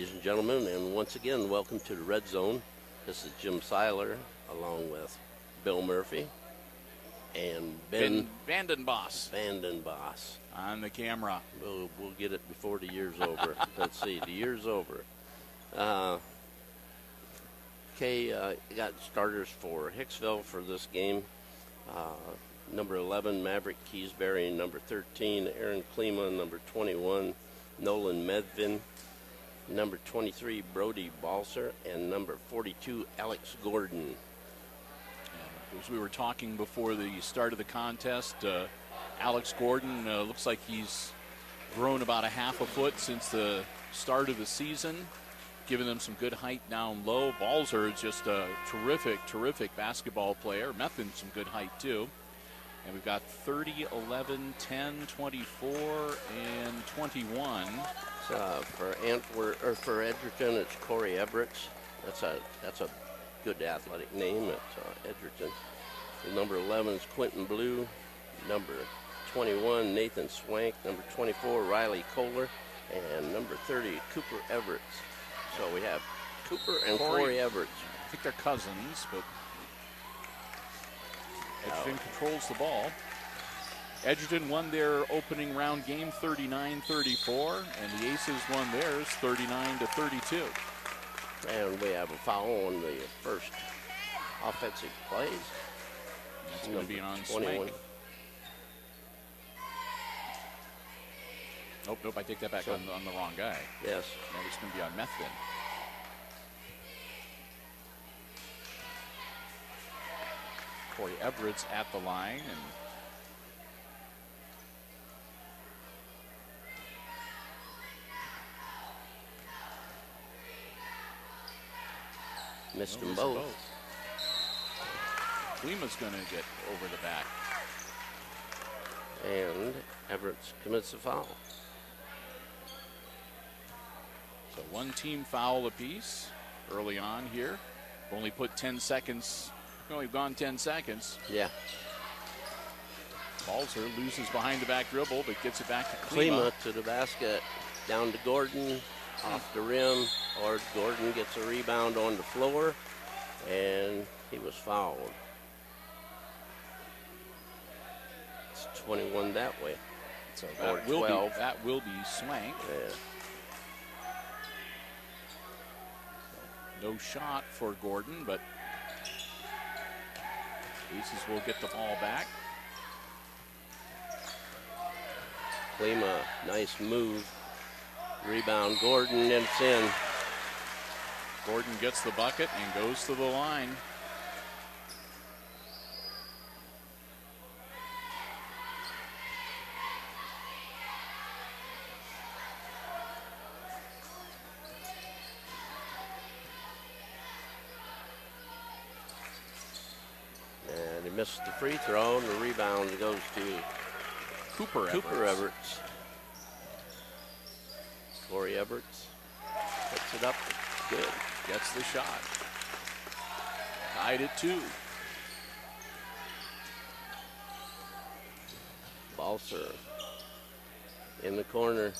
ladies and gentlemen, and once again, welcome to the Red Zone. This is Jim SILER, along with Bill Murphy and Ben Vandenboss on the camera. We'll get it before the year's over. Let's see, the year's over. Got starters for Hicksville for this game. Number 11, Maverick Keysbury. Number 13, Aaron Klima. Number 21, Nolan Medvin. Number 23, Brody Balser. And number 42, Alex Gordon. As we were talking before the start of the contest, Alex Gordon looks like he's grown about a half a foot since the start of the season, giving them some good height down low. Balser is just a terrific basketball player. Medvin, some good height too. And we've got 30, 11, 10, 24, and 21. For Edgerton, it's Corey Everett. That's a good athletic name. It's Edgerton. Number 11 is Quentin Blue. Number 21, Nathan Swank. Number 24, Riley Kohler. And number 30, Cooper Everett. So we have Cooper and Corey Everett. I think they're cousins, but Edgerton controls the ball. Edgerton won their opening round game 39-34, and the Aces won theirs 39-32. And we have a foul on the first offensive plays. It's going to be on 21. Swank. Nope, I take that back, on the wrong guy. Yes. Now it's going to be on Medvin. Corey Everett's at the line, and missed them both. Klima's going to get over the back. And Everett commits a foul. So one team foul apiece early on here. Only put 10 seconds. Only gone 10 seconds. Yeah. Balser loses behind the back dribble, but gets it back to Klima. To the basket. Down to Gordon. Off the rim. Or Gordon gets a rebound on the floor. And he was fouled. It's 21 that way. So that will be Swank. Yeah. No shot for Gordon, but Aces will get the ball back. Klima, nice move. Rebound, Gordon, and it's in. Gordon gets the bucket and goes to the line. And he missed the free throw, and the rebound goes to Cooper Everett. Corey Everett puts it up. Good. Gets the shot. Tied at 2. Balser in the corner.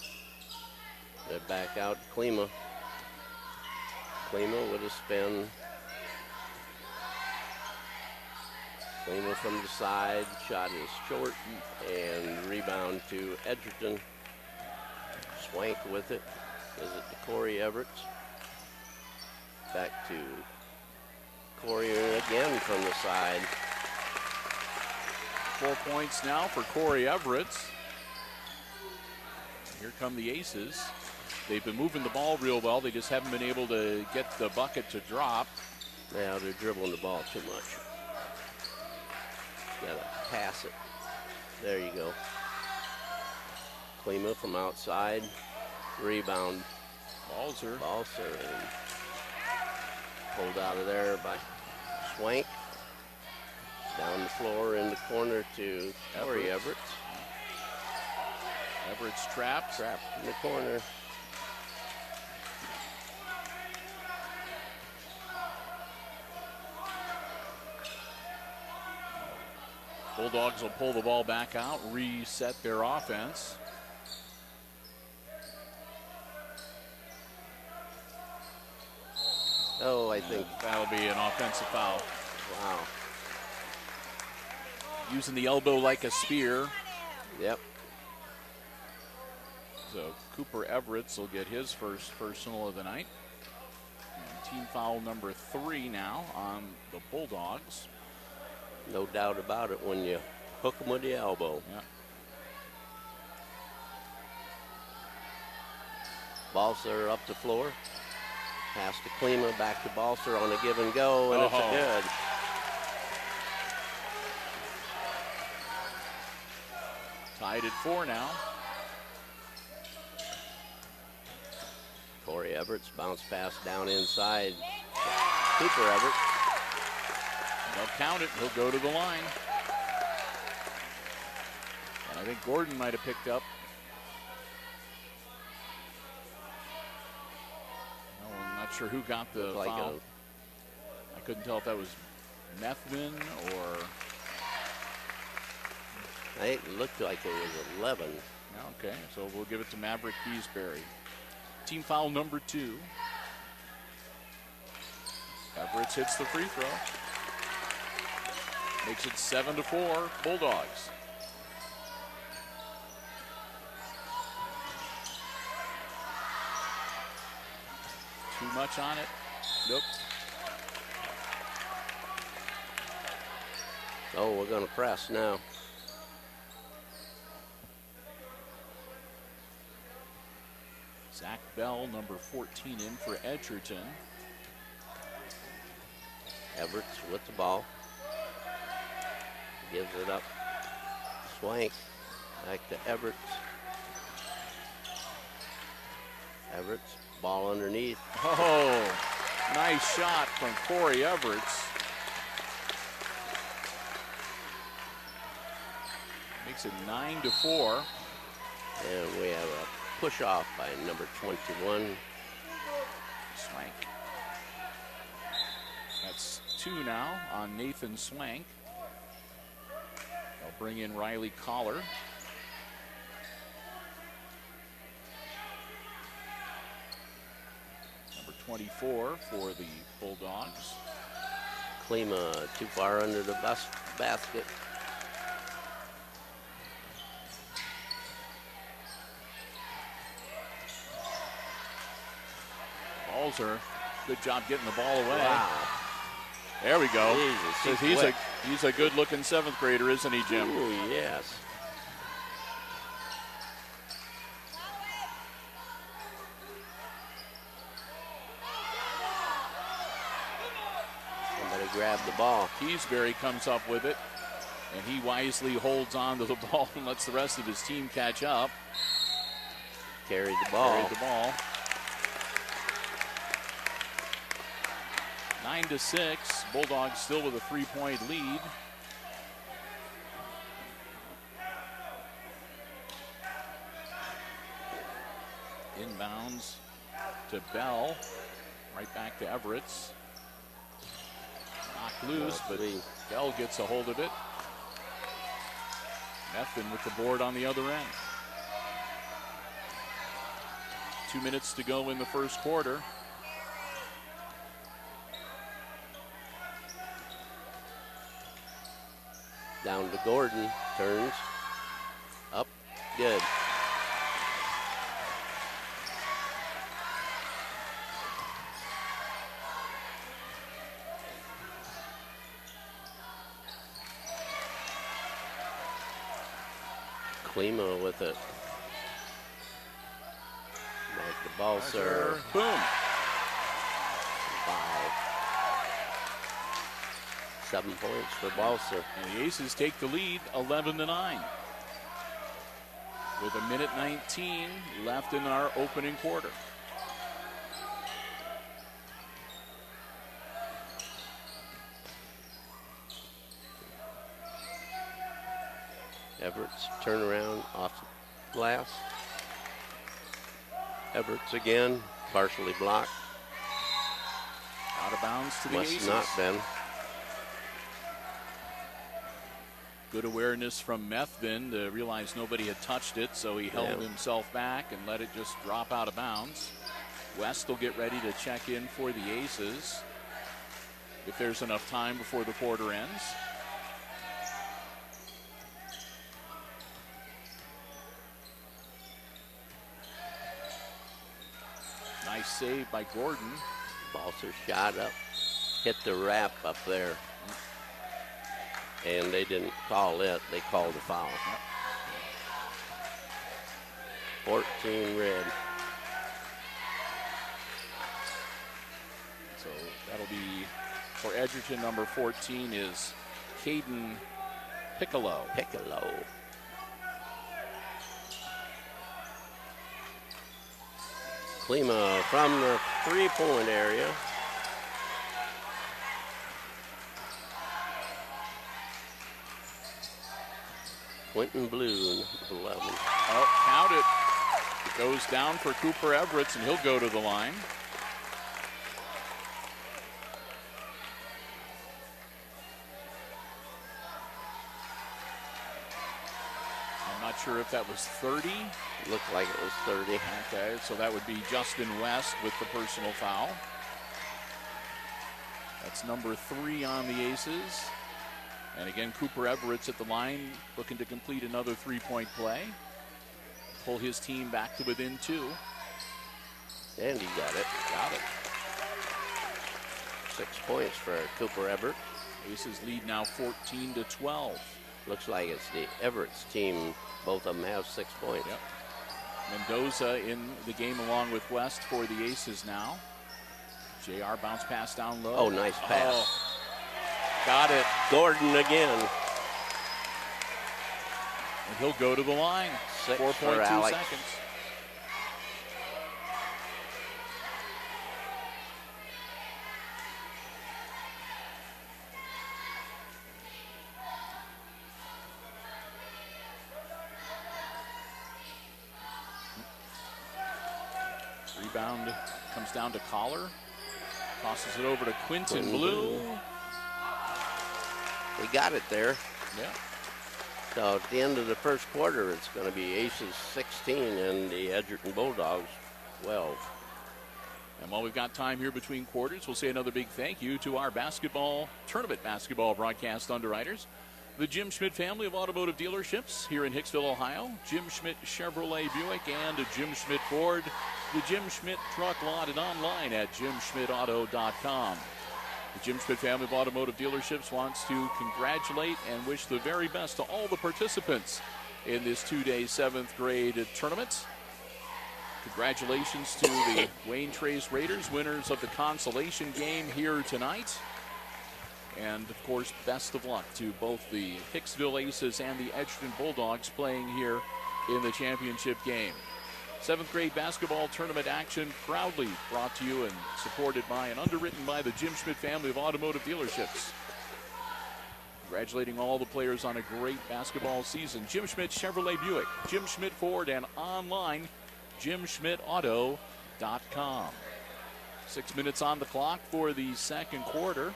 They back out Klima. Klima with a spin. Klima from the side. Shot is short. And rebound to Edgerton. Swank with it. Gives it to Corey Everett. Back to Corey again from the side. 4 points now for Corey Everett. Here come the Aces. They've been moving the ball real well. They just haven't been able to get the bucket to drop. Now they're dribbling the ball too much. Gotta pass it. There you go. Klima from outside. Rebound. Balser. And pulled out of there by Swank. Down the floor in the corner to Corey Everett. Everett's trapped. Trapped in the corner. Bulldogs will pull the ball back out, reset their offense. Oh, I think. That'll be an offensive foul. Wow. Using the elbow like a spear. Yep. So Cooper Everett will get his first personal of the night. And team foul number 3 now on the Bulldogs. No doubt about it when you hook them with the elbow. Yeah. Balser up the floor. Pass to Klima, back to Balser on a give and go, and it's a good. Tied at 4 now. Corey Everett's bounce pass down inside. Cooper Everett. They'll count it. He'll go to the line. And I think Gordon might have picked up. No, I'm not sure who got the foul. I couldn't tell if that was Methvin or... It looked like it was 11. Okay, so we'll give it to Maverick Keysbury. Team foul number 2. Everett hits the free throw. Makes it 7-4, Bulldogs. Too much on it? Nope. Oh, we're going to press now. Zach Bell, number 14, in for Edgerton. Everett's with the ball. Gives it up. Swank. Back to Everett. Everett's ball underneath. Oh, nice shot from Corey Everett. Makes it 9-4. And we have a push off by number 21. Swank. That's 2 now on Nathan Swank. They'll bring in Riley Collar. Number 24 for the Bulldogs. Klima too far under the basket. Balser, good job getting the ball away. Wow. There we go. Jesus, He's a good-looking 7th grader, isn't he, Jim? Ooh, yes. Somebody grabbed the ball. Keysbury comes up with it, and he wisely holds on to the ball and lets the rest of his team catch up. Carried the ball. 9-6. Bulldogs still with a 3-point lead. Inbounds to Bell. Right back to Everett's. Knocked loose, but Bell gets a hold of it. Methvin with the board on the other end. 2 minutes to go in the first quarter. Down to Gordon, turns, up, good. Klima with it. Like the Balser. Boom. 7 points for Balser. And the Aces take the lead 11-9. With 1:19 left in our opening quarter. Everett's turnaround off the glass. Everett's again, partially blocked. Out of bounds to the Must Aces. not been. Good awareness from Methvin to realize nobody had touched it, so he held himself back and let it just drop out of bounds. West will get ready to check in for the Aces if there's enough time before the quarter ends. Nice save by Gordon. Balser shot up, hit the wrap up there. And they didn't call it, they called a foul. 14 red. So that'll be for Edgerton. Number 14 is Caden Piccolo. Klima from the three-point area. Quentin Blue, 11. Oh, count it. It goes down for Cooper Everett, and he'll go to the line. I'm not sure if that was 30. Looked like it was 30. Okay, so that would be Justin West with the personal foul. That's number 3 on the Aces. And again, Cooper Everett's at the line looking to complete another three-point play. Pull his team back to within 2. And he got it. 6 points for Cooper Everett. Aces lead now 14-12. Looks like it's the Everett's team. Both of them have 6 points. Yep. Mendoza in the game along with West for the Aces now. JR bounce pass down low. Oh, nice pass. Oh. Got it. Gordon again. And he'll go to the line. 4.2 seconds. Rebound comes down to Collar. Tosses it over to Quentin Blue. We got it there. Yeah. So at the end of the first quarter, it's going to be Aces 16 and the Edgerton Bulldogs 12. And while we've got time here between quarters, we'll say another big thank you to our tournament basketball broadcast underwriters. The Jim Schmidt family of automotive dealerships here in Hicksville, Ohio. Jim Schmidt Chevrolet Buick and Jim Schmidt Ford. The Jim Schmidt truck lot and online at jimschmidtauto.com. The Jim Schmidt family of automotive dealerships wants to congratulate and wish the very best to all the participants in this two-day 7th grade tournament. Congratulations to the Wayne Trace Raiders, winners of the consolation game here tonight. And, of course, best of luck to both the Hicksville Aces and the Edgerton Bulldogs playing here in the championship game. 7th grade basketball tournament action proudly brought to you and supported by and underwritten by the Jim Schmidt family of automotive dealerships. Congratulating all the players on a great basketball season. Jim Schmidt Chevrolet Buick, Jim Schmidt Ford, and online, jimschmidtauto.com. 6 minutes on the clock for the second quarter.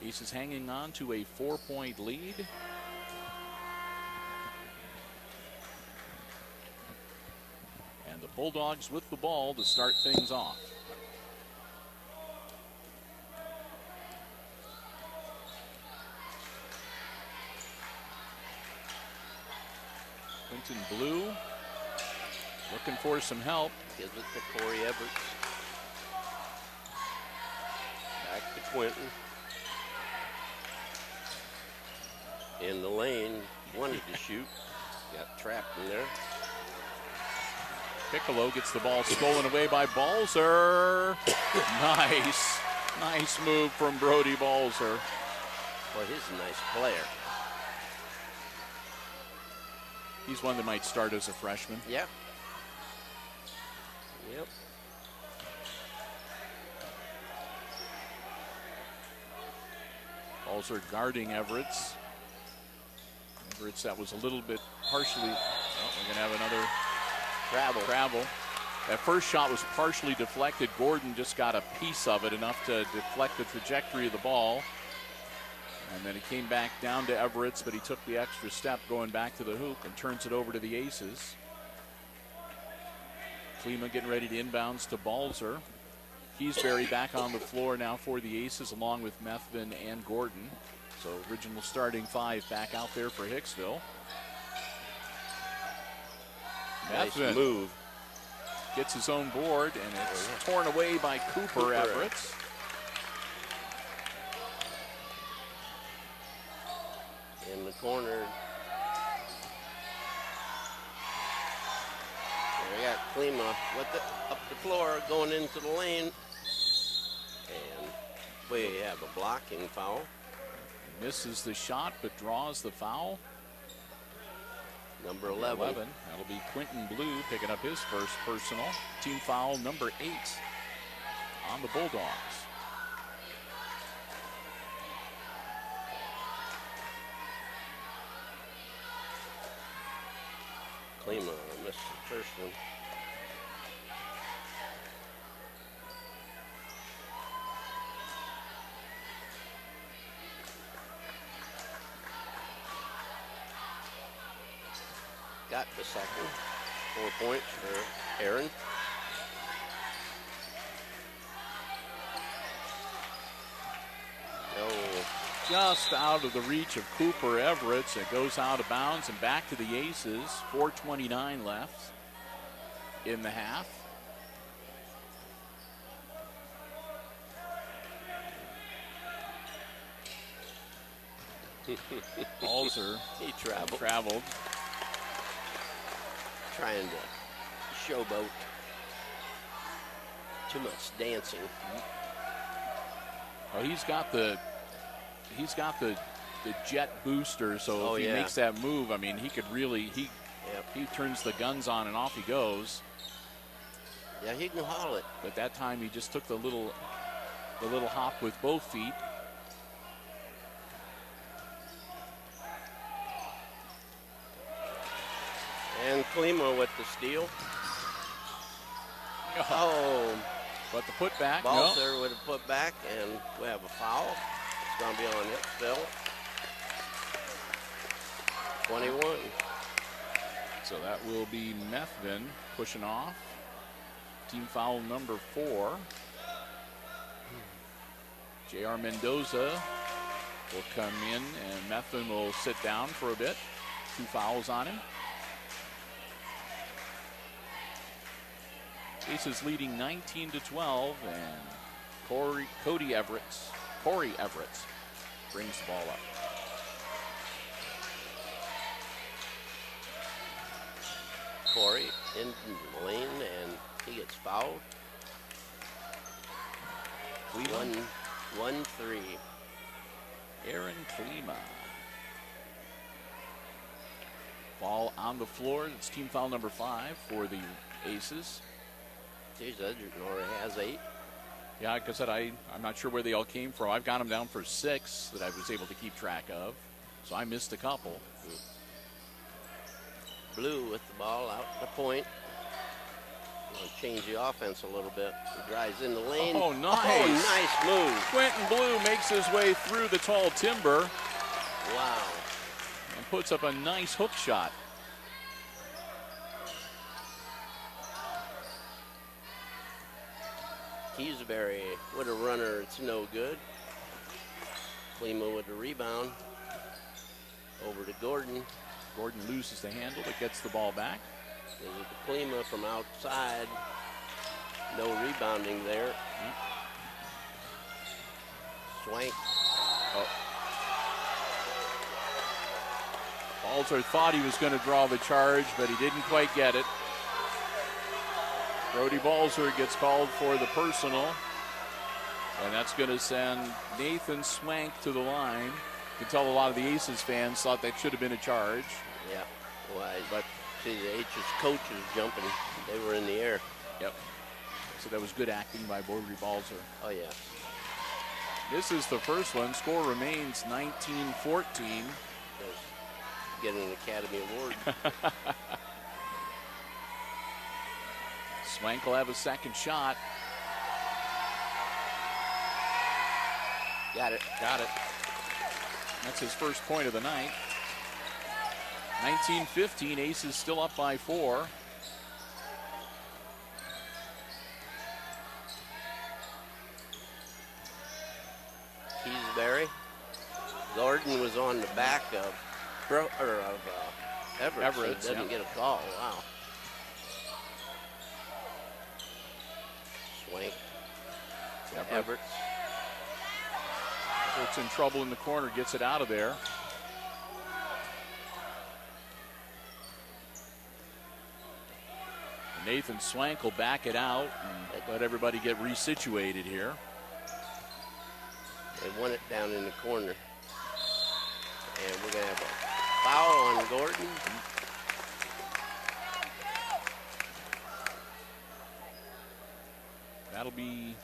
Aces hanging on to a 4-point lead. And the Bulldogs with the ball to start things off. Quentin Blue looking for some help. Gives it to Corey Everett. Back to Quentin. In the lane, wanted to shoot. Got trapped in there. Piccolo gets the ball stolen away by Balser. Nice move from Brody Balser. Boy, he's a nice player. He's one that might start as a freshman. Yep. Yep. Balser guarding Everett's. Everett's, that was a little bit partially. Oh, we're going to have another travel. That first shot was partially deflected. Gordon just got a piece of it, enough to deflect the trajectory of the ball. And then it came back down to Everett's, but he took the extra step going back to the hoop and turns it over to the Aces. Klima getting ready to inbounds to Balzer. Keysbury back on the floor now for the Aces, along with Methvin and Gordon. So original starting five back out there for Hicksville. Nice Methvin move. gets his own board, and it's torn away by Cooper Everett. In the corner. We got Klima with it up the floor, going into the lane. And we have a blocking foul. Misses the shot, but draws the foul. Number 11. That'll be Quentin Blue picking up his first personal. Team foul number 8 on the Bulldogs. Klima missed the first one. Got the second. 4 points for Aaron. Just out of the reach of Cooper Everett. It goes out of bounds and back to the Aces. 4:29 left in the half. Balzer He traveled. Trying to showboat. Too much dancing. Oh, he's got the jet booster, so if he makes that move, I mean, he could really, he turns the guns on and off he goes. Yeah, he can haul it. But that time he just took the little hop with both feet. And Klima with the steal. Oh. But the putback, Balzer with a putback, and we have a foul. It's going to be on Hicksville. 21. So that will be Methvin pushing off. Team foul number 4. J.R. Mendoza will come in, and Methvin will sit down for a bit. 2 fouls on him. Aces leading 19-12, and Corey Everett brings the ball up. Corey in the lane, and he gets fouled. 1-3. Aaron Klima. Ball on the floor. It's team foul number 5 for the Aces. Geez, Edgerton already has 8. Yeah, like I said, I'm not sure where they all came from. I've got them down for 6 that I was able to keep track of. So I missed a couple. Blue with the ball out the point. We'll change the offense a little bit. He drives in the lane. Oh, nice. Oh, nice move. Quentin Blue makes his way through the tall timber. Wow. And puts up a nice hook shot. Keysbury with a runner, it's no good. Klima with the rebound. Over to Gordon. Gordon loses the handle, but gets the ball back. Gives it to Klima from outside. No rebounding there. Swank. Oh. Balzer thought he was going to draw the charge, but he didn't quite get it. Brody Balzer gets called for the personal, and that's going to send Nathan Swank to the line. You can tell a lot of the Aces fans thought that should have been a charge. Yeah, well, but see the H's coach is jumping. They were in the air. Yep. So that was good acting by Brody Balzer. Oh, yeah. This is the first one. Score remains 19-14. Getting an Academy Award. Swank will have a second shot. Got it. That's his first point of the night. 19-15, Aces still up by 4. Barry. Gordon was on the back of Everett. So didn't get a call. Wow. Swank. Everett. Everett's in trouble in the corner, gets it out of there. Nathan Swank will back it out and let everybody get resituated here. They won it down in the corner. And we're going to have a foul on Gordon. That'll be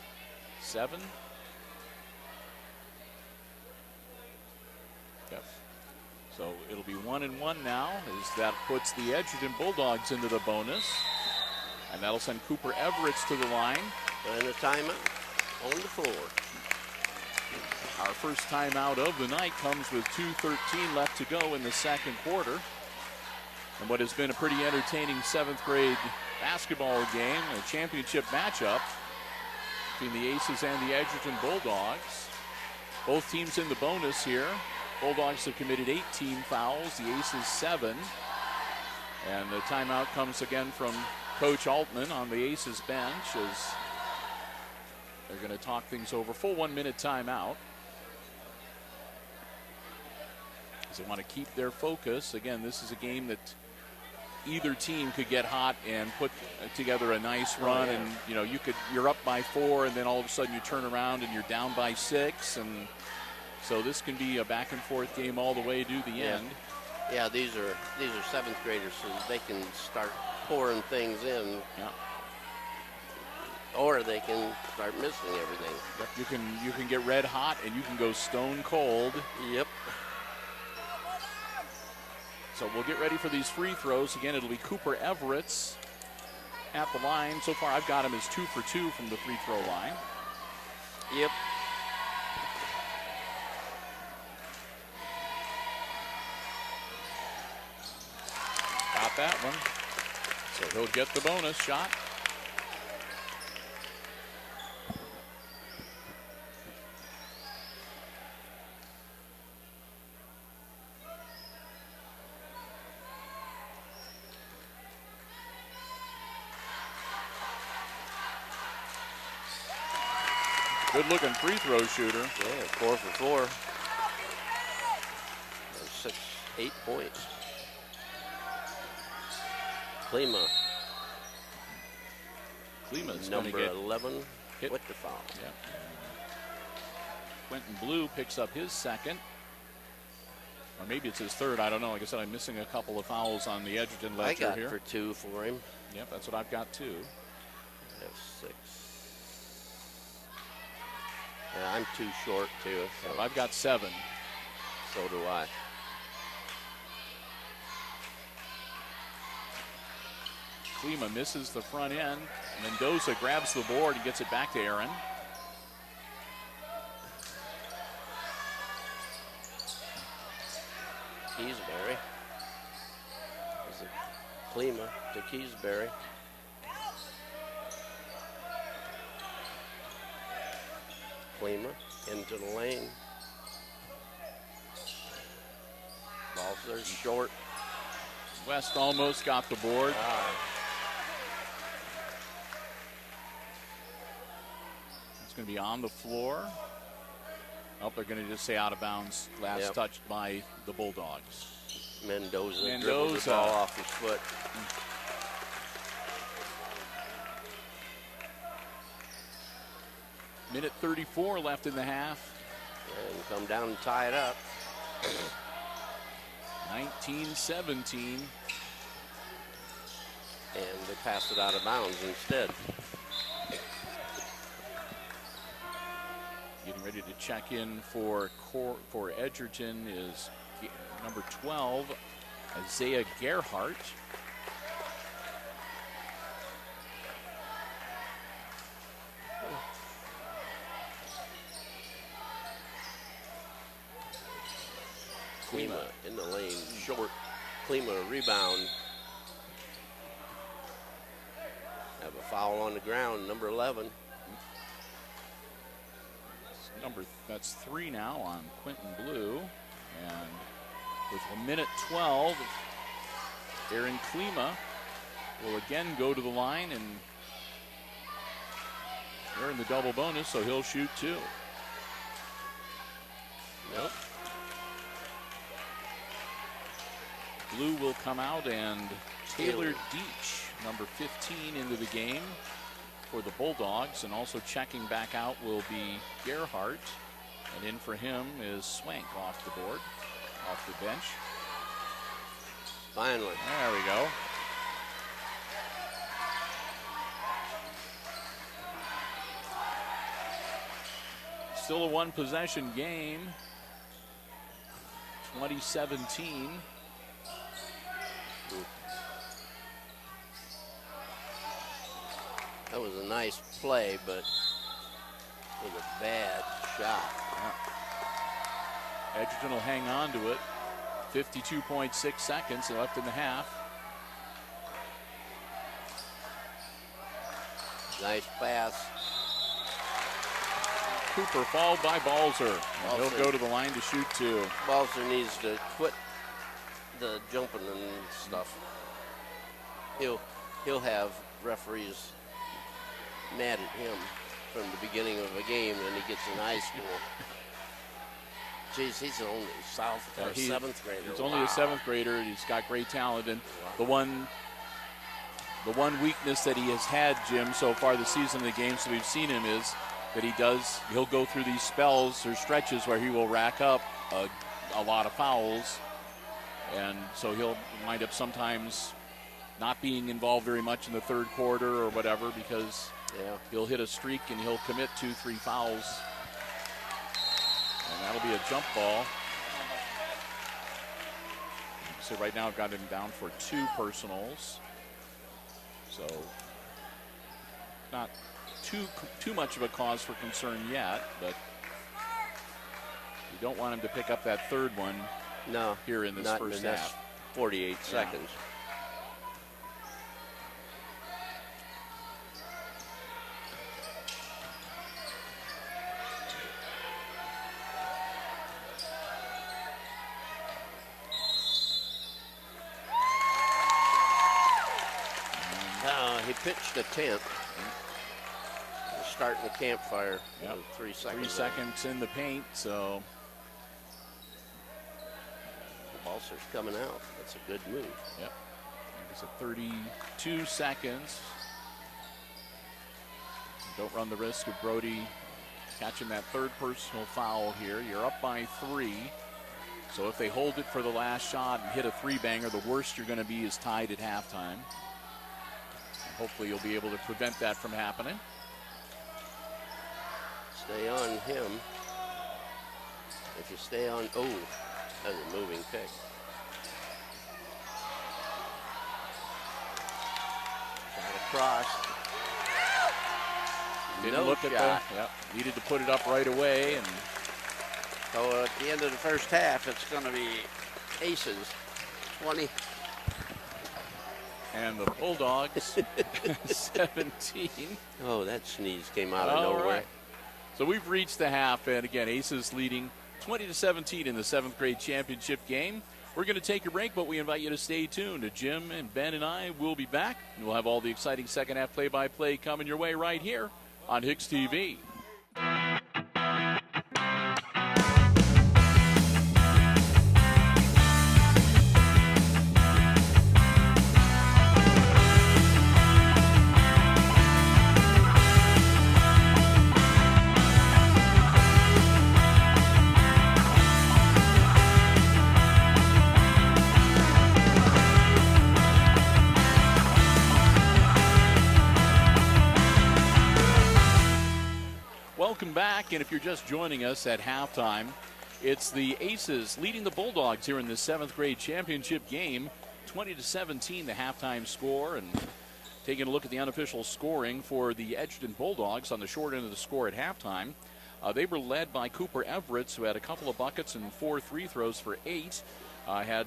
7. Yep. So it'll be 1-1 now, as that puts the Edgerton Bulldogs into the bonus. And that'll send Cooper Everett to the line. And a timeout on the floor. Our first timeout of the night comes with 2:13 left to go in the second quarter. And what has been a pretty entertaining 7th grade basketball game, a championship matchup between the Aces and the Edgerton Bulldogs. Both teams in the bonus here. Bulldogs have committed 18 fouls, the Aces 7. And the timeout comes again from Coach Altman on the Aces bench as they're going to talk things over. Full 1-minute timeout. As they want to keep their focus. Again, this is a game that either team could get hot and put together a nice run. And you know, you're up by 4, and then all of a sudden you turn around and you're down by 6, and so this can be a back and forth game all the way to the end. Yeah, these are 7th graders, so they can start pouring things in. Yeah. Or they can start missing everything. Yep. You can get red hot and you can go stone cold. Yep. So we'll get ready for these free throws. Again, it'll be Cooper Everett at the line. So far, I've got him as 2 for 2 from the free throw line. Yep. Got that one. So he'll get the bonus shot. Good looking free throw shooter. Yeah, 4 for 4. 8 points. Klima's number get 11 hit with the foul. Yep. Quentin Blue picks up his second. Or maybe it's his third. I don't know. Like I said, I'm missing a couple of fouls on the Edgerton ledger I got here. for 2 for him. Yep, that's what I've got too. I have 6. Yeah, I'm too short too. So, Yep, I've got 7. so do I. Klima misses the front end. Mendoza grabs the board and gets it back to Aaron. Keysbury. Is it Klima to Keysbury? Klima into the lane. Balls are short. West almost got the board. It's going to be on the floor. Oh, they're going to just say out of bounds. Last touched by the Bulldogs. Mendoza dribbled the ball off his foot. Minute 34 left in the half. And come down and tie it up. 19-17. And they passed it out of bounds instead. Getting ready to check in for Edgerton is number 12, Isaiah Gerhardt. Klima in the lane, short. Klima rebound. Have a foul on the ground, number 11. That's 3 now on Quentin Blue. And with 1:12, Aaron Klima will again go to the line and earn the double bonus, so he'll shoot 2. Nope. Blue will come out, and Taylor Deach, number 15, into the game for the Bulldogs. And also checking back out will be Gerhardt. And in for him is Swank off the board, off the bench. Finally. There we go. Still a one-possession game. 2017. That was a nice play, but it was a bad shot. Yeah. Edgerton will hang on to it. 52.6 seconds left in the half. Nice pass. Cooper fouled by Balzer. And he'll go to the line to shoot 2. Balzer needs to quit the jumping and stuff. He'll have referees mad at him from the beginning of a game, and he gets in high school. Geez, he's only seventh grader. He's only a 7th grader, and he's got great talent. And the one weakness that he has had, Jim, so far this season in the games that we've seen him is that he'll go through these spells or stretches where he will rack up a lot of fouls, and so he'll wind up sometimes not being involved very much in the third quarter or whatever, because he'll hit a streak and he'll commit 2-3 fouls. And that'll be a jump ball. So right now I've got him down for 2 personals. So not too much of a cause for concern yet, but you don't want him to pick up that third one here in this first half. 48 seconds. He pitched a tent. Starting the campfire. Yep. 3 seconds. 3 seconds in the paint, so. Balzer's coming out. That's a good move. Yep. It's at 32 seconds. Don't run the risk of Brody catching that third personal foul here. You're up by 3. So if they hold it for the last shot and hit a 3-banger, the worst you're going to be is tied at halftime. And hopefully you'll be able to prevent that from happening. Stay on him. If you stay on, that's a moving pick. Shot across. Didn't look at that. Needed to put it up right away. And so at the end of the first half, it's going to be Aces 20. And the Bulldogs 17. Oh, that sneeze came out of nowhere. Right. So we've reached the half, and again, Aces leading 20-17 in the 7th grade championship game. We're going to take a break, but we invite you to stay tuned. Jim and Ben and I will be back, and we'll have all the exciting second half play-by-play coming your way right here on HIX-TV. Welcome back, and if you're just joining us at halftime, it's the Aces leading the Bulldogs here in the 7th grade championship game, 20-17 the halftime score. And taking a look at the unofficial scoring for the Edgerton Bulldogs on the short end of the score at halftime, they were led by Cooper Everetts, who had a couple of buckets and 4 free throws for 8. Had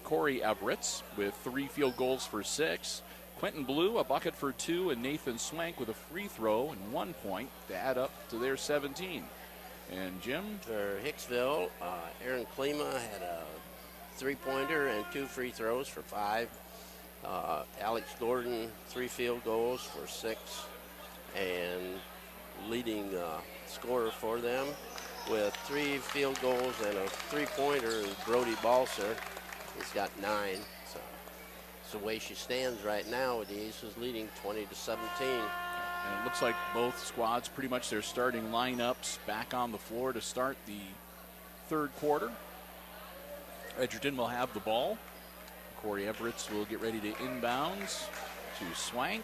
Corey Everetts with 3 field goals for 6. Quentin Blue, a bucket for 2, and Nathan Swank with a free throw and 1 point to add up to their 17. And Jim? For Hicksville, Aaron Klima had a three-pointer and 2 free throws for 5. Alex Gordon, 3 field goals for 6. And leading scorer for them with 3 field goals and a three-pointer is Brody Balser. He's got 9. So it's the way she stands right now with the Aces leading 20-17. And it looks like both squads, pretty much their starting lineups back on the floor to start the third quarter. Edgerton will have the ball. Corey Everetts will get ready to inbounds to Swank.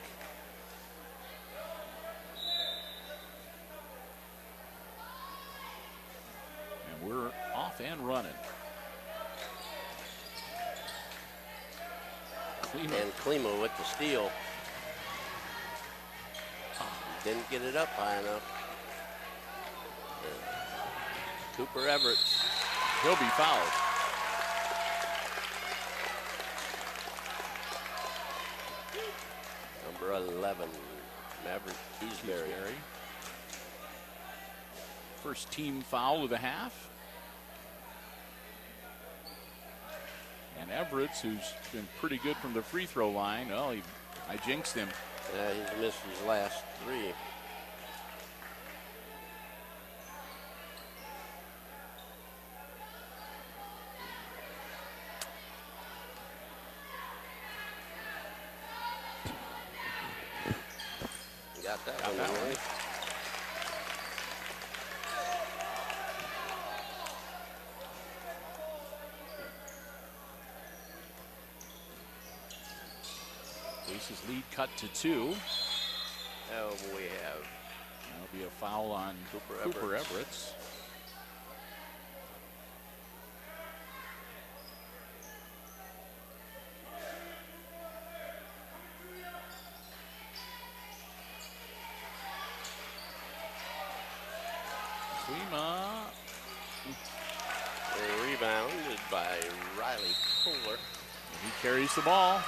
And we're off and running. And Klima with the steal. Didn't get it up high enough. Cooper Everett. He'll be fouled. Number 11, Maverick Keysbury. First team foul of the half. And Everett, who's been pretty good from the free throw line, well, I jinxed him. Yeah, he's missed his last 3. Got that one away. Aces lead cut to 2. Oh, we have. That'll be a foul on Cooper Everetts. Klima. Rebounded by Riley Kohler. He carries the ball.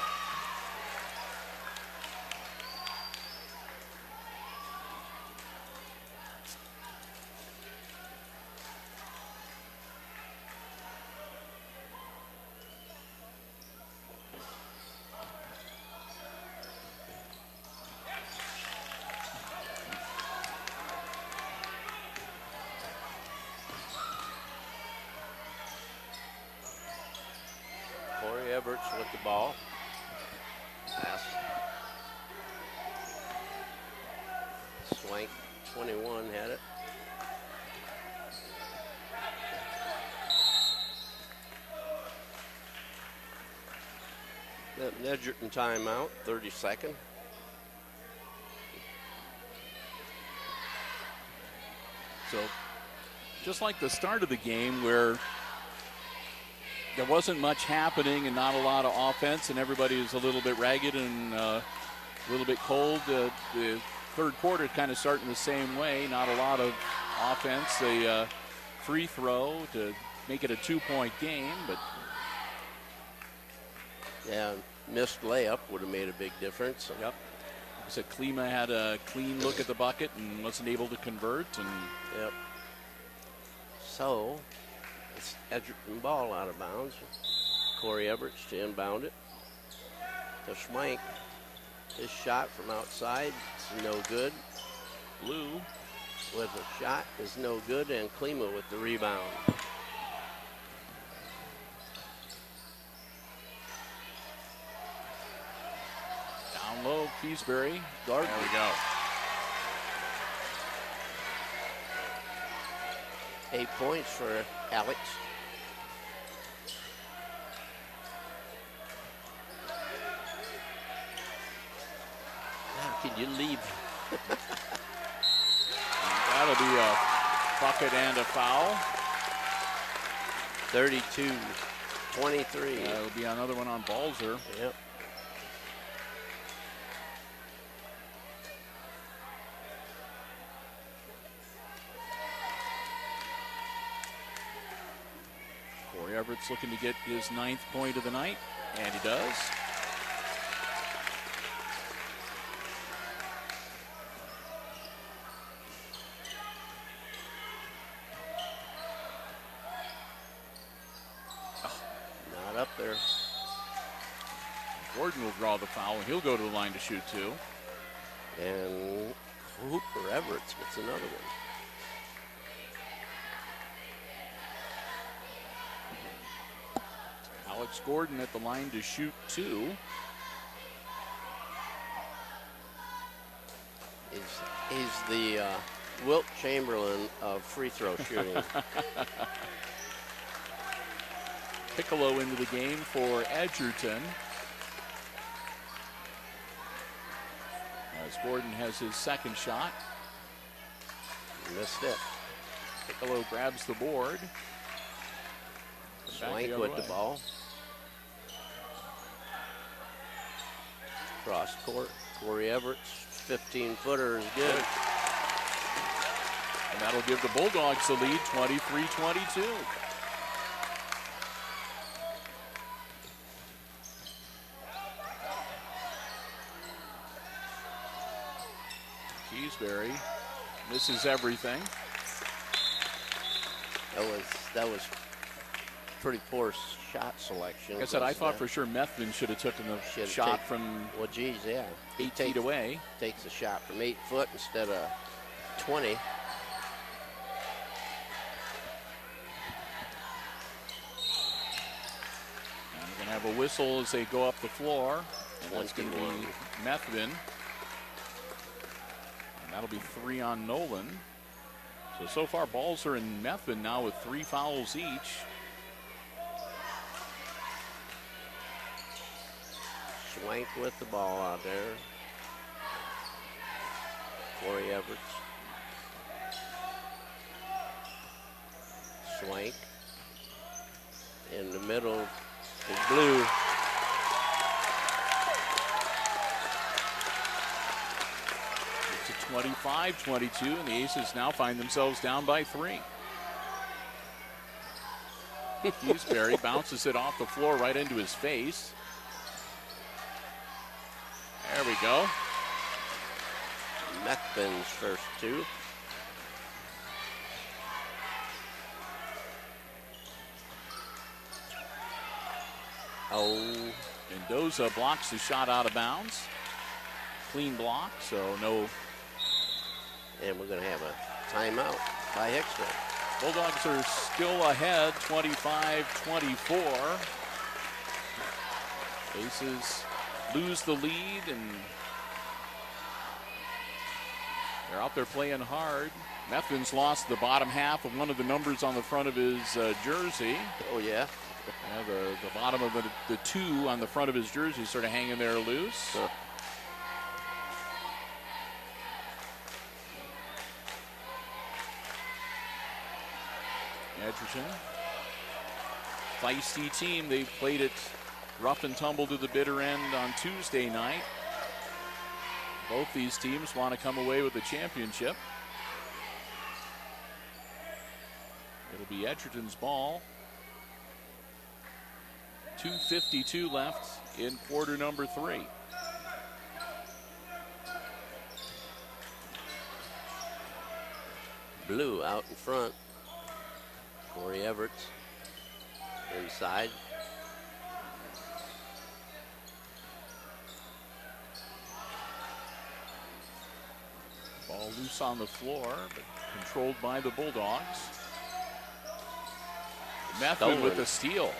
Corey Everett with the ball. Pass. Swank, 21, had it. Edgerton timeout, 32nd. So just like the start of the game where there wasn't much happening and not a lot of offense and everybody was a little bit ragged and a little bit cold, the third quarter kind of starting the same way. Not a lot of offense. A free throw to make it a 2-point game, but yeah, missed layup would have made a big difference. Yep. Like I said, Klima had a clean look at the bucket and wasn't able to convert. And yep. So it's Edgerton ball out of bounds. Corey Everett to inbound it. To Schwank. His shot from outside is no good. Blue with a shot is no good, and Klima with the rebound. Down low, Keysbury. Guard. There we go. 8 points for Alex. How can you leave? That'll be a bucket and a foul. 32-23. That'll be another one on Balzer. Yep. Corey Everett's looking to get his 9th point of the night, and he does. Gordon will draw the foul, and he'll go to the line to shoot two. And Cooper Everett gets another one. Alex Gordon at the line to shoot two. He's the Wilt Chamberlain of free throw shooting. Piccolo into the game for Edgerton. As Gordon has his second shot. Missed it. Piccolo grabs the board. Swank with the ball. Cross court. Corey Everett's 15-footer is good. And that'll give the Bulldogs the lead, 23-22. Keysbury misses everything. That was pretty poor shot selection. Like I said, I thought for sure Methvin should have taken the shot from well, geez, yeah. 8 feet away. Takes a shot from 8 foot instead of 20. And we're going to have a whistle as they go up the floor. And that's going to be Methvin. And that'll be 3 on Nolan. So far, balls are in Methvin now with 3 fouls each. Swank with the ball out there. Corey Everett. Swank. In the middle is Blue. It's a 25-22, and the Aces now find themselves down by 3. Keysbury bounces it off the floor right into his face. There we go. Methvin's first 2. Oh. Mendoza blocks the shot out of bounds. Clean block, so no. And we're going to have a timeout by Hicksville. Bulldogs are still ahead, 25-24. Aces lose the lead, and they're out there playing hard. Methvin's lost the bottom half of one of the numbers on the front of his jersey. Oh, yeah. The bottom of the 2 on the front of his jersey is sort of hanging there loose. Edgerton, feisty team. They played it rough and tumble to the bitter end on Tuesday night. Both these teams want to come away with the championship. It'll be Edgerton's ball. 2:52 left in quarter number 3. Blue out in front. Corey Everett inside. Ball loose on the floor, but controlled by the Bulldogs. Methvin with the steal.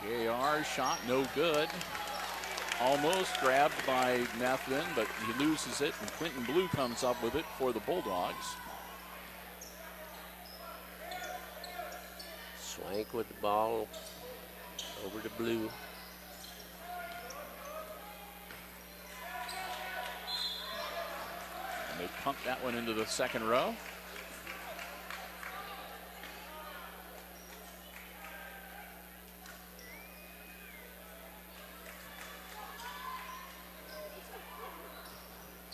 JR shot no good. Almost grabbed by Methvin, but he loses it, and Quentin Blue comes up with it for the Bulldogs. Swank with the ball over to Blue. And they pump that one into the second row.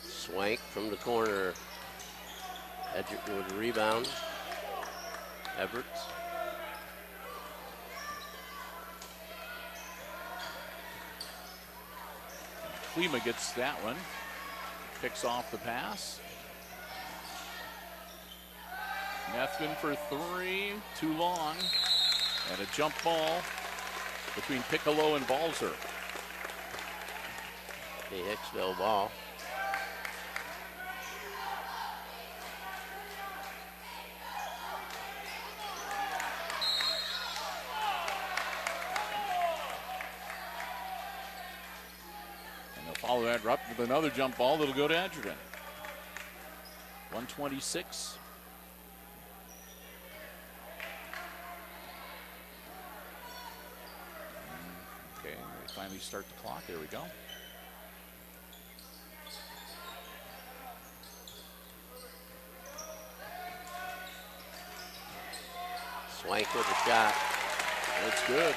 Swank from the corner. Edgerton with the rebound. Everett. Klima gets that one. Picks off the pass. Methvin for three, too long. And a jump ball between Piccolo and Balzer. The Hicksville ball. And they'll follow that up with another jump ball that'll go to Edgerton. 126. Okay, we finally start the clock. There we go. Swank with a shot. That's good.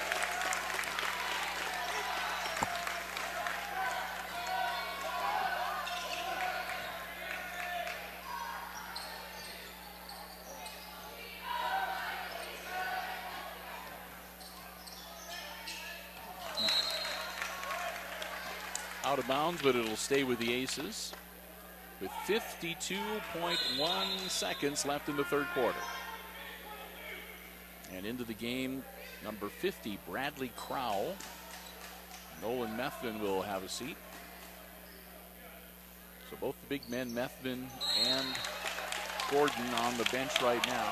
Out of bounds, but it'll stay with the Aces with 52.1 seconds left in the third quarter. And into the game, number 50, Bradley Crowell. Nolan Methvin will have a seat. So both the big men, Methvin and Gordon, on the bench right now.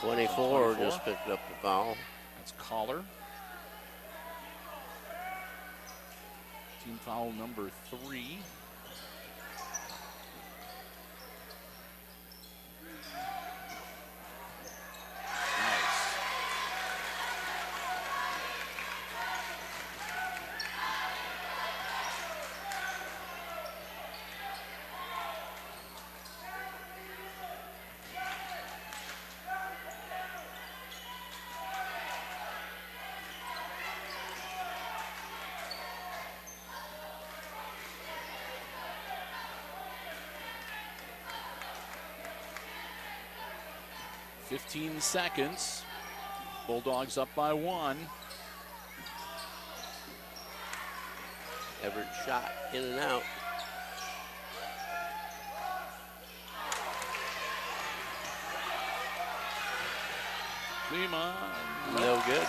24 just picked up the foul. That's Collar. Team foul number 3. Nice. .15 seconds. Bulldogs up by 1. Everett shot in and out. Lima. No good.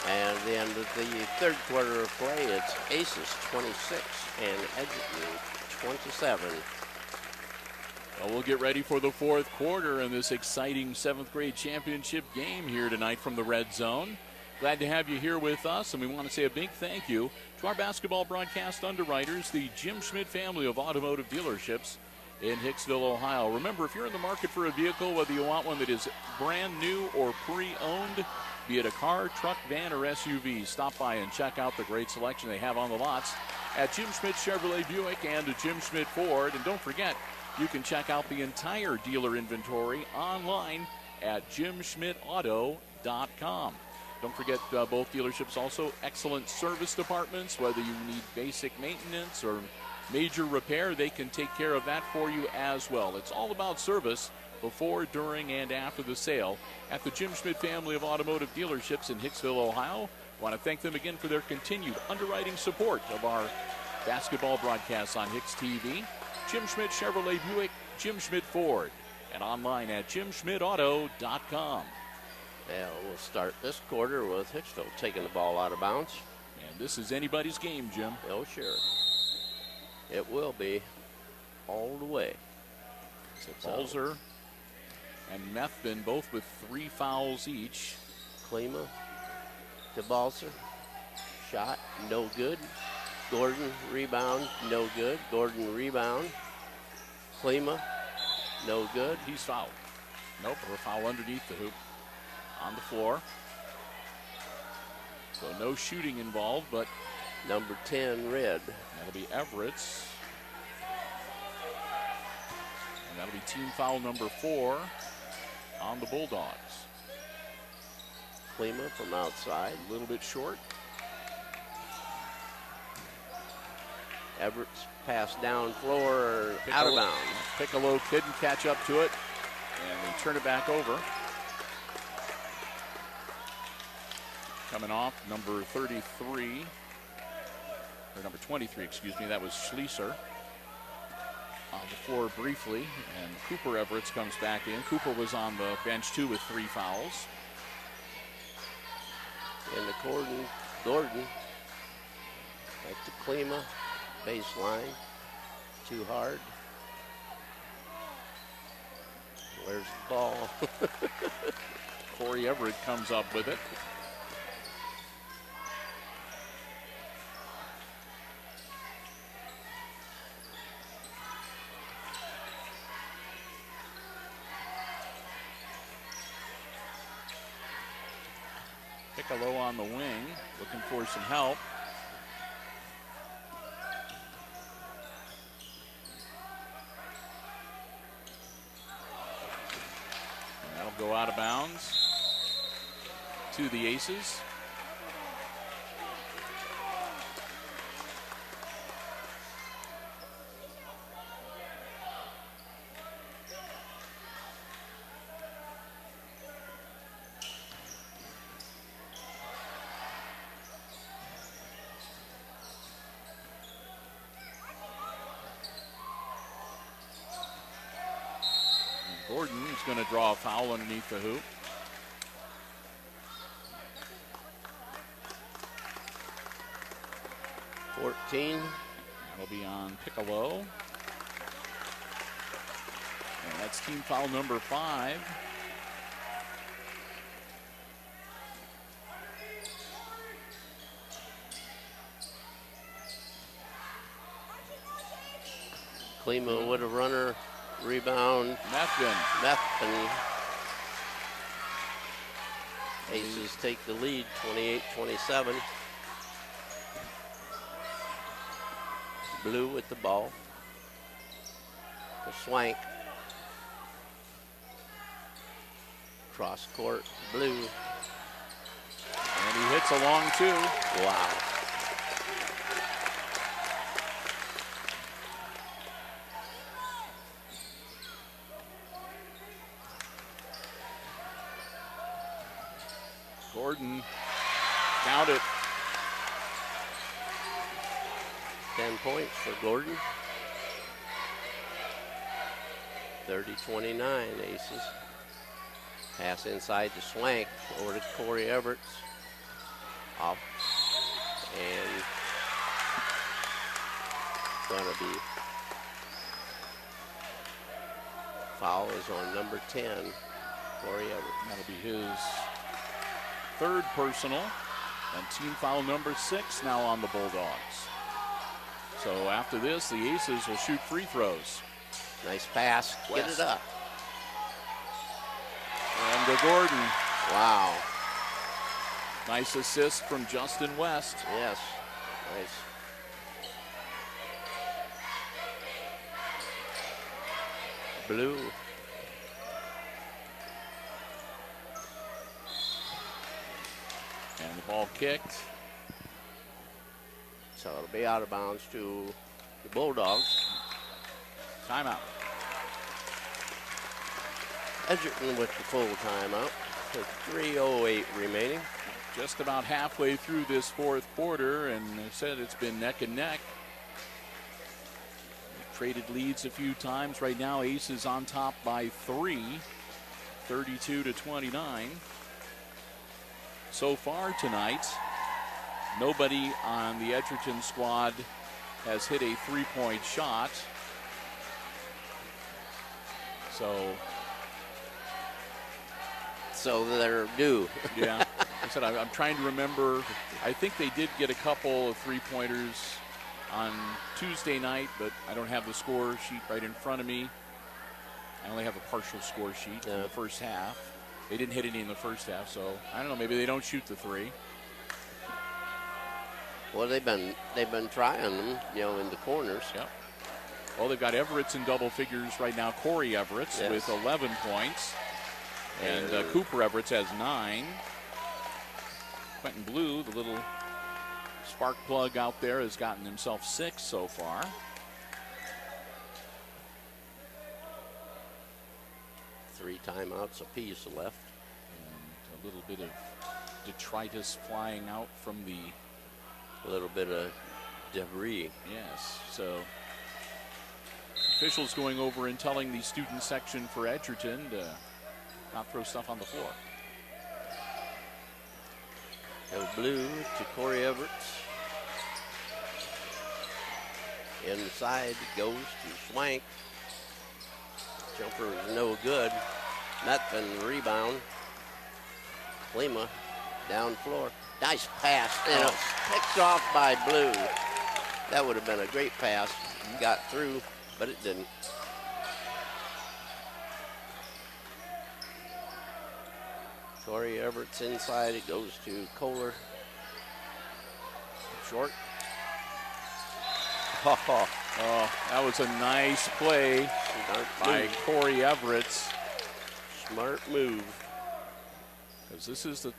And at the end of the third quarter of play, it's Aces 26 and Edgerton 27. Well, we'll get ready for the fourth quarter in this exciting 7th grade championship game here tonight from the Red Zone. Glad to have you here with us, and we want to say a big thank you to our basketball broadcast underwriters, the Jim Schmidt family of automotive dealerships in Hicksville, Ohio. Remember, if you're in the market for a vehicle, whether you want one that is brand new or pre-owned, be it a car, truck, van, or SUV, stop by and check out the great selection they have on the lots at Jim Schmidt Chevrolet Buick and Jim Schmidt Ford. And don't forget, you can check out the entire dealer inventory online at jimschmidtauto.com. Don't forget, both dealerships also excellent service departments. Whether you need basic maintenance or major repair, they can take care of that for you as well. It's all about service before, during, and after the sale at the Jim Schmidt family of automotive dealerships in Hicksville, Ohio. I want to thank them again for their continued underwriting support of our basketball broadcasts on HIX-TV. Jim Schmidt Chevrolet Buick, Jim Schmidt Ford, and online at jimschmidtauto.com. Yeah, we'll start this quarter with Hicksville taking the ball out of bounds. And this is anybody's game, Jim. Oh, sure. It will be all the way. So Balzer and Methvin both with 3 fouls each. Klima to Balzer. Shot, no good. Gordon, rebound, no good. Gordon, rebound. Klima, no good. He's fouled. Nope, a foul underneath the hoop on the floor. So no shooting involved, but Number 10, red. that'll be Everett's. And that'll be team foul number 4 on the Bulldogs. Klima from outside. A little bit short. Everett's pass down floor, out of bounds. Piccolo couldn't catch up to it, and they turn it back over. Coming off, number 33, or number 23, excuse me, that was Schlieser. on the floor briefly, and Cooper Everett comes back in. Cooper was on the bench too with 3 fouls. And the Gordon, like the Klima, baseline, too hard. Where's the ball? Corey Everett comes up with it. Piccolo on the wing, looking for some help. And that'll go out of bounds to the Aces. Gordon is going to draw a foul underneath the hoop. $14. That'll be on Piccolo. And that's team foul number 5. Klima with a runner. Rebound. Methvin. Aces take the lead, 28-27. Blue with the ball. The Swank. Cross court, Blue. And he hits a long 2. Wow. Gordon, count it. 10 points for Gordon. 30-29, Aces. Pass inside to Swank, over to Corey Everett. Off. And gonna be foul is on number 10, Corey Everett. That'll be his 3rd personal, and team foul number 6 now on the Bulldogs. So after this, the Aces will shoot free throws. Nice pass, get it up. And to Gordon. Wow. Nice assist from Justin West. Yes, nice. Blue. And the ball kicked. So it'll be out of bounds to the Bulldogs. Timeout. Edgerton with the full timeout. With 3:08 remaining. Just about halfway through this 4th quarter, and I said it's been neck and neck. Traded leads a few times. Right now, Aces on top by 3, 32-29. So far tonight, nobody on the Edgerton squad has hit a 3-point shot. So they're due. Yeah, I said I'm trying to remember. I think they did get a couple of 3-pointers on Tuesday night, but I don't have the score sheet right in front of me. I only have a partial score sheet in the first half. They didn't hit any in the first half, so I don't know. Maybe they don't shoot the 3. Well, they've been trying them, in the corners. Yep. Well, they've got Everett's in double figures right now. Corey Everett's with 11 points. And Cooper Everett's has 9. Quentin Blue, the little spark plug out there, has gotten himself 6 so far. Three timeouts apiece left. And a little bit of detritus flying out from the... A little bit of debris. Yes, so Officials going over and telling the student section for Edgerton to not throw stuff on the floor. Go blue to Corey Everts. Inside goes to Swank. Jumper is no good. Metfin rebound. Klima down floor. Nice pass. And it's picked off by Blue. That would have been a great pass. Got through, but it didn't. Corey Everts inside. It goes to Kohler. Short. Oh, that was a nice play by Corey Everts. Smart move. Because this is the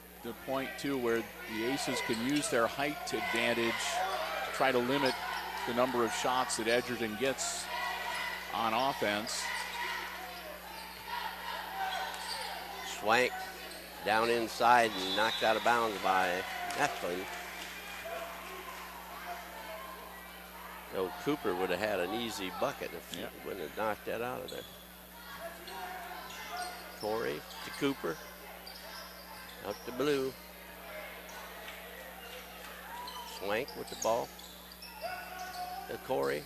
point, too, where the Aces can use their height advantage to try to limit the number of shots that Edgerton gets on offense. Swank down inside and knocked out of bounds by Metfin. So Cooper would have had an easy bucket if he wouldn't have knocked that out of there. Corey to Cooper. Up to Blue. Swank with the ball. To Corey.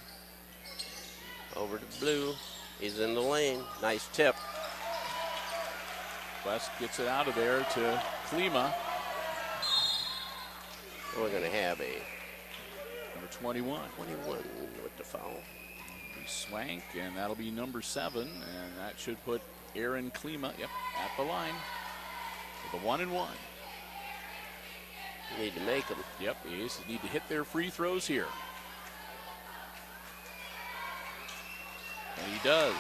Over to Blue. He's in the lane. Nice tip. West gets it out of there to Klima. We're going to have a number 21. 21 with the foul. Swank, and that'll be number 7, and that should put Aaron Klima, at the line with a 1-and-1. Need to make them. Yep, the Aces need to hit their free throws here. And he does.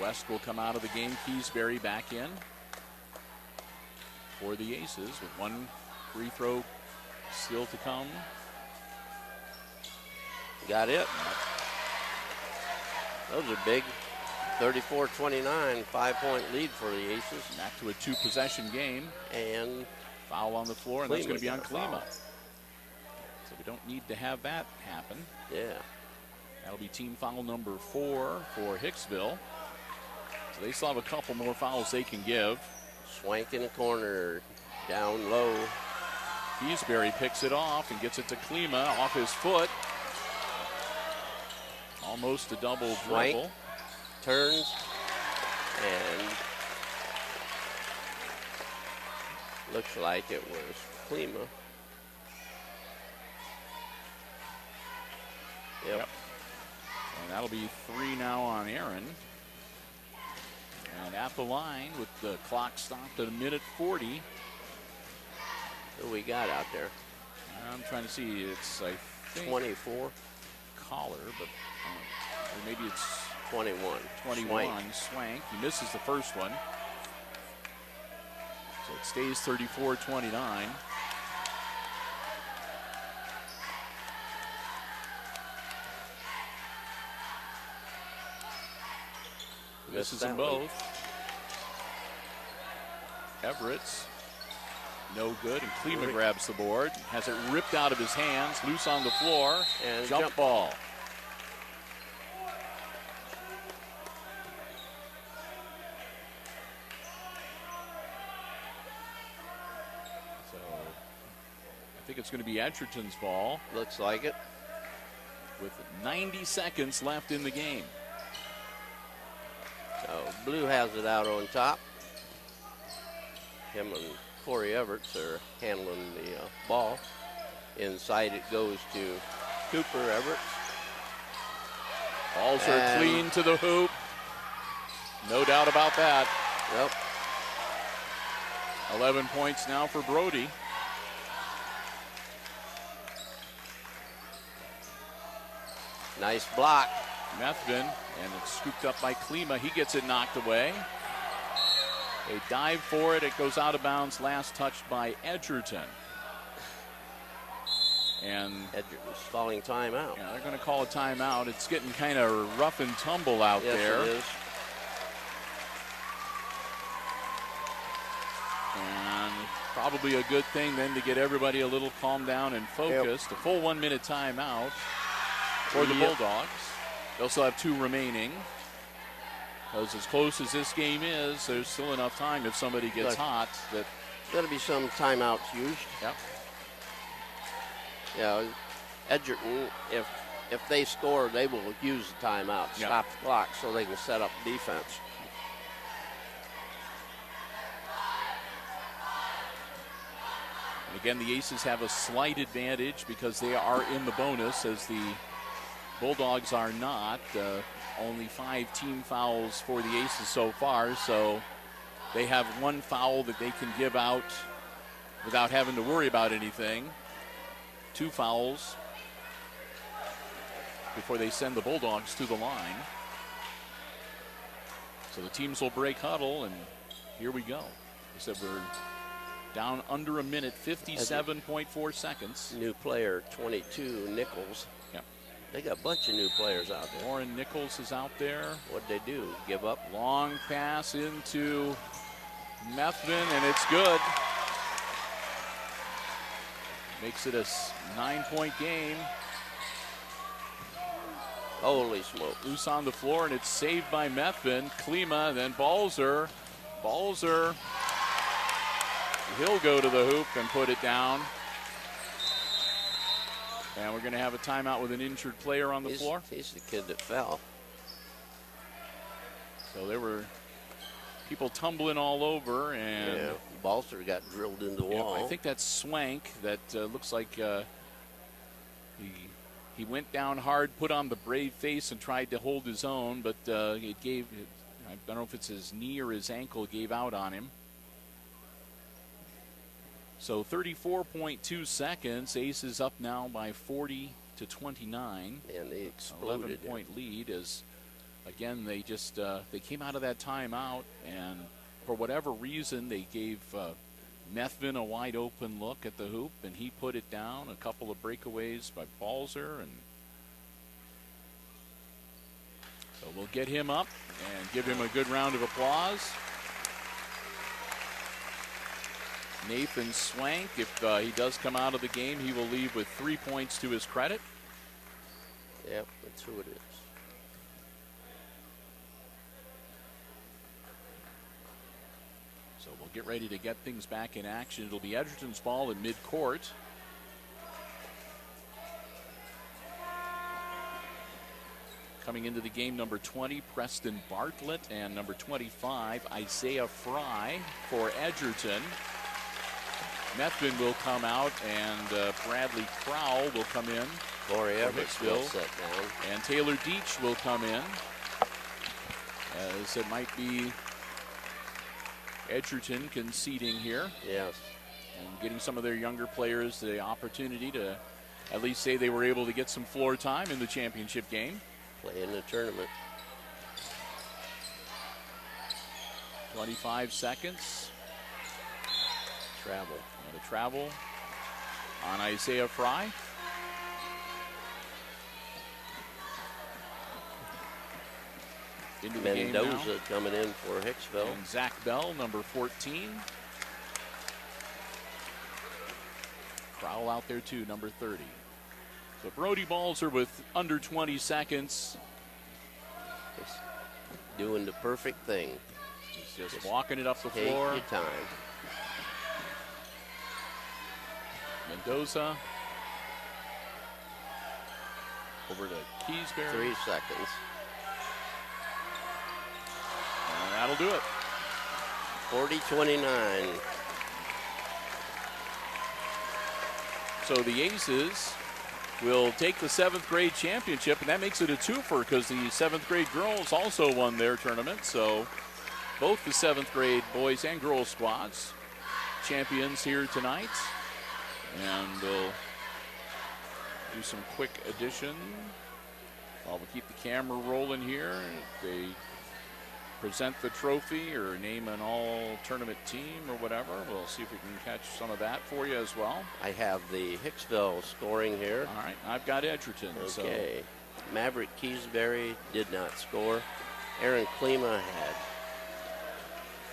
West will come out of the game. Keysbury back in for the Aces with one free throw still to come. Got it. Those are big. 34-29, 5-point lead for the Aces. Back to a 2-possession game. And foul on the floor, and that's going to be on Klima. Foul. So we don't need to have that happen. Yeah. That'll be team foul number 4 for Hicksville. So they still have a couple more fouls they can give. Swank in the corner, down low. Keysbury picks it off and gets it to Klima off his foot. Almost a double Swank dribble. Turns and looks like it was Klima. Yep. And that'll be 3 now on Aaron. And at the line with the clock stopped at 1:40. Who we got out there? I'm trying to see. It's, I think, 24. Collar, but or maybe it's 21. 21. Swank. He misses the first one. So it stays 34-29. Misses them both. Everett's no good, and Klima grabs the board, has it ripped out of his hands, loose on the floor, and jump ball. So I think it's going to be Edgerton's ball. Looks like it. With 90 seconds left in the game. So Blue has it out on top. Him and Corey Everts are handling the ball. Inside it goes to Cooper Everts. Balls are clean to the hoop. No doubt about that. Yep. 11 points now for Brody. Nice block. Methvin, and it's scooped up by Klima. He gets it knocked away. They dive for it. It goes out of bounds. Last touched by Edgerton. And Edgerton's calling timeout. yeah, they're going to call a timeout. It's getting kind of rough and tumble out Yes, there. it is. And Probably a good thing then to get everybody a little calmed down and focused. A full 1 minute timeout for the Bulldogs. They'll still have 2 remaining. Because as close as this game is, there's still enough time if somebody gets hot. That Got to be some timeouts used. Yep. Yeah, Edgerton, if they score, they will use the timeout, stop the clock, so they can set up defense. And again, the Aces have a slight advantage because they are in the bonus, as the Bulldogs are not. Only 5 team fouls for the Aces so far, so they have 1 foul that they can give out without having to worry about anything. 2 fouls before they send the Bulldogs to the line. So the teams will break huddle, and here we go. I said we're down under a minute, 57.4 seconds. New player, 22, Nichols. Yep. They got a bunch of new players out there. Warren Nichols is out there. What'd they do? Give up? Long pass into Methvin, and it's good. Makes it a 9-point game. Holy smoke. Loose on the floor, and it's saved by Methvin. Klima, then Balzer. Balzer, he'll go to the hoop and put it down. And we're going to have a timeout with an injured player on the floor. He's the kid that fell. So there were people tumbling all over, and yeah, Balzer got drilled into the wall. I think that's Swank. That looks like he went down hard, put on the brave face, and tried to hold his own, but it gave. I don't know if it's his knee or his ankle gave out on him. So 34.2 seconds. Aces up now by 40-29. And they exploded. 11-point lead as, again, they just they came out of that timeout, and for whatever reason, they gave Methvin a wide open look at the hoop, and he put it down. A couple of breakaways by Balzer, and so we'll get him up and give him a good round of applause. Nathan Swank, if he does come out of the game, he will leave with 3 points to his credit. Yep, that's who it is. So we'll get ready to get things back in action. It'll be Edgerton's ball in midcourt. Coming into the game, number 20, Preston Bartlett, and number 25, Isaiah Fry for Edgerton. Methvin will come out, and Bradley Crowell will come in. Corey Everett's Hicksville. set down. And Taylor Deach will come in, as it might be Edgerton conceding here. Yes. And getting some of their younger players the opportunity to at least say they were able to get some floor time in the championship game. Play in the tournament. 25 seconds. Travel. And a travel on Isaiah Fry. Into the game now. Mendoza coming in for Hicksville. And Zach Bell, number 14. Crowell out there too, number 30. So Brody Balzer with under 20 seconds. Just doing the perfect thing. He's just walking it up the Take floor. your time. Mendoza. Over to Keysbury. 3 seconds. And that'll do it. 40-29. So the Aces will take the 7th grade championship, and that makes it a twofer because the 7th grade girls also won their tournament. So both the 7th grade boys and girls squads champions here tonight. And we'll do some quick addition. We'll keep the camera rolling here. They present the trophy or name an all-tournament team or whatever. We'll see if we can catch some of that for you as well. I have the Hicksville scoring here. All right, I've got Edgerton. Okay. Maverick Keysbury did not score. Aaron Klima had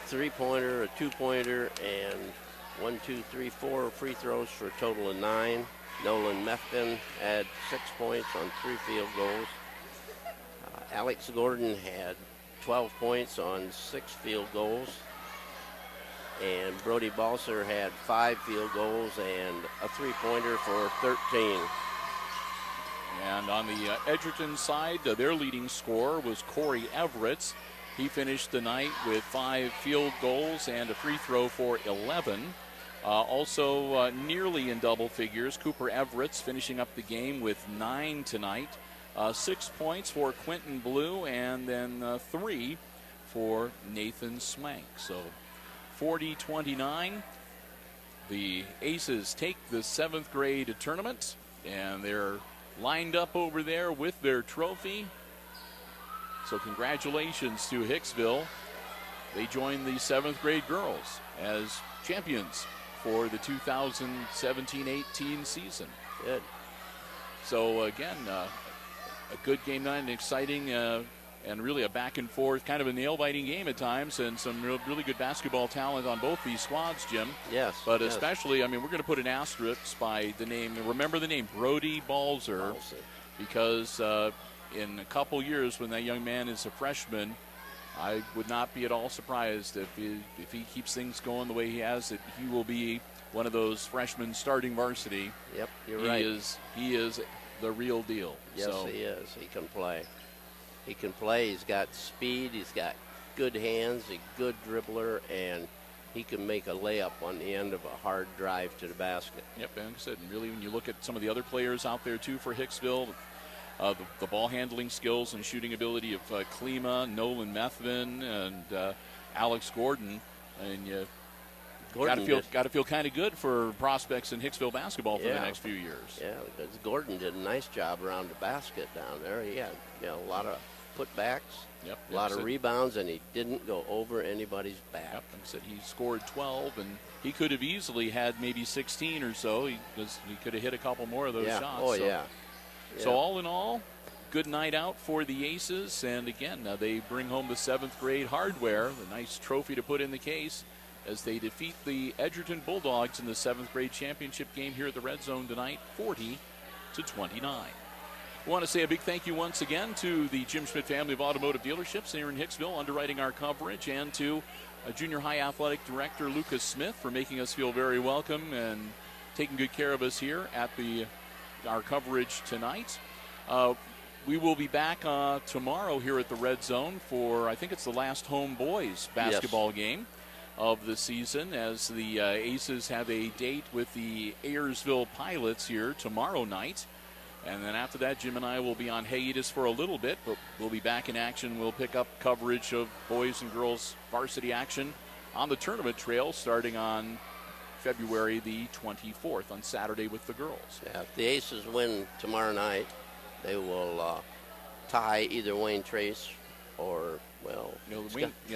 3-pointer, a 2-pointer, and 1, 2, 3, 4 free throws for a total of 9. Nolan Mefton had 6 points on 3 field goals. Alex Gordon had 12 points on 6 field goals. And Brody Balser had 5 field goals and a 3-pointer for 13. And on the Edgerton side, their leading scorer was Corey Everett. He finished the night with 5 field goals and a free throw for 11. Also nearly in double figures, Cooper Everett's finishing up the game with 9 tonight. 6 points for Quentin Blue, and then 3 for Nathan Swank. So 40-29. The Aces take the 7th grade tournament, and they're lined up over there with their trophy. So congratulations to Hicksville. They join the 7th grade girls as champions for the 2017-18 season. Good. So again, a good game night, and exciting and really a back and forth, kind of a nail-biting game at times, and some really good basketball talent on both these squads, Jim. Yes. But yes. especially, I mean, we're going to put an asterisk by the name. Remember the name Brody Balser, because in a couple years, when that young man is a freshman, I would not be at all surprised if he keeps things going the way he has, that he will be one of those freshmen starting varsity. Yep, you're right. He is the real deal. Yes, so, he is. He can play. He can play. He's got speed. He's got good hands. He's a good dribbler, and he can make a layup on the end of a hard drive to the basket. Yep, and like I said, and really when you look at some of the other players out there too for Hicksville, the ball handling skills and shooting ability of Klima, Nolan Methvin, and Alex Gordon, and you got to feel kind of good for prospects in Hicksville basketball for the next few years. Yeah, because Gordon did a nice job around the basket down there. He had a lot of putbacks, a lot of rebounds, and he didn't go over anybody's back. Yep, like I said, he scored 12, and he could have easily had maybe 16 or so. Because he could have hit a couple more of those shots. Oh, so. yeah. So all in all, good night out for the Aces. And again, they bring home the 7th grade hardware, the nice trophy to put in the case, as they defeat the Edgerton Bulldogs in the 7th grade championship game here at the Red Zone tonight, 40-29. We want to say a big thank you once again to the Jim Schmidt family of automotive dealerships here in Hicksville underwriting our coverage, and to junior high athletic director Lucas Smith for making us feel very welcome and taking good care of us here at our coverage tonight. We will be back tomorrow here at the Red Zone for, I think it's the last home boys basketball game of the season, as the Aces have a date with the Ayersville Pilots here tomorrow night. And then after that, Jim and I will be on hiatus for a little bit, but we'll be back in action. We'll pick up coverage of boys and girls varsity action on the tournament trail starting on February the 24th on Saturday with the girls. Yeah, if the Aces win tomorrow night, they will tie either Wayne Trace or, well,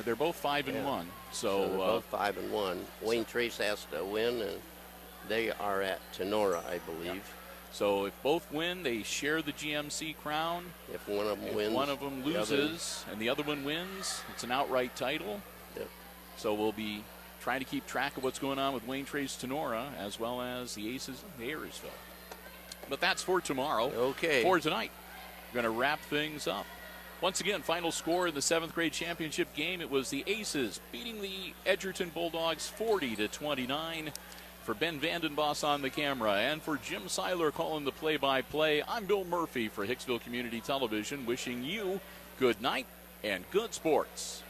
they're both 5-1. So they're both 5-1. Wayne Trace has to win, and they are at Tenora, I believe. Yep. So if both win, they share the GMC crown. If one of them if wins, one of them loses, and the other one wins, it's an outright title. Yep. So we'll be trying to keep track of what's going on with Wayne Trace Tenora, as well as the Aces and the Ayersville. But that's for tomorrow. Okay. For tonight, we're going to wrap things up. Once again, final score in the 7th grade championship game. It was the Aces beating the Edgerton Bulldogs 40-29. For Ben Vandenboss on the camera, and for Jim SILER calling the play-by-play, I'm Bill Murphy for Hicksville Community Television, wishing you good night and good sports.